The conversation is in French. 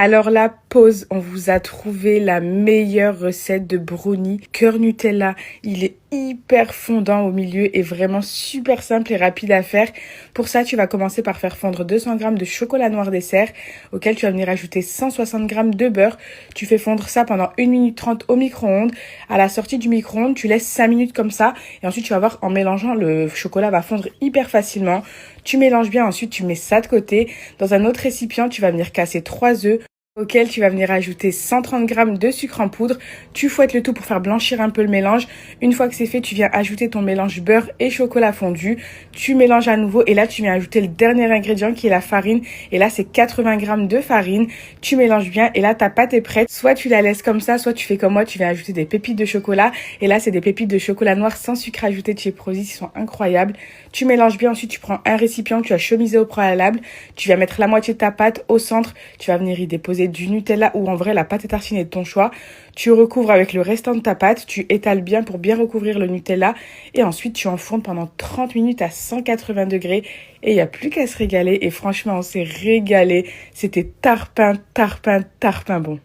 Alors la pause, on vous a trouvé la meilleure recette de brownie cœur Nutella. Il est hyper fondant au milieu et vraiment super simple et rapide à faire. Pour ça, tu vas commencer par faire fondre 200 g de chocolat noir dessert auquel tu vas venir ajouter 160 g de beurre. Tu fais fondre ça pendant 1 minute 30 au micro-ondes. À la sortie du micro-ondes, tu laisses 5 minutes comme ça et ensuite tu vas voir en mélangeant, le chocolat va fondre hyper facilement. Tu mélanges bien, ensuite tu mets ça de côté. Dans un autre récipient, tu vas venir casser 3 œufs auquel tu vas venir ajouter 130 g de sucre en poudre. Tu fouettes le tout pour faire blanchir un peu le mélange. Une fois que c'est fait, tu viens ajouter ton mélange beurre et chocolat fondu. Tu mélanges à nouveau et là, tu viens ajouter le dernier ingrédient qui est la farine. Et là, c'est 80 g de farine. Tu mélanges bien et là, ta pâte est prête. Soit tu la laisses comme ça, soit tu fais comme moi, tu viens ajouter des pépites de chocolat. Et là, c'est des pépites de chocolat noir sans sucre ajouté de chez Prozis, ils sont incroyables. Tu mélanges bien, ensuite tu prends un récipient que tu as chemisé au préalable. Tu vas mettre la moitié de ta pâte au centre. Tu vas venir y déposer du Nutella ou en vrai la pâte à tartiner de ton choix. Tu recouvres avec le restant de ta pâte, tu étales bien pour bien recouvrir le Nutella et ensuite tu enfournes pendant 30 minutes à 180 degrés et il n'y a plus qu'à se régaler et franchement on s'est régalé. C'était tarpin bon.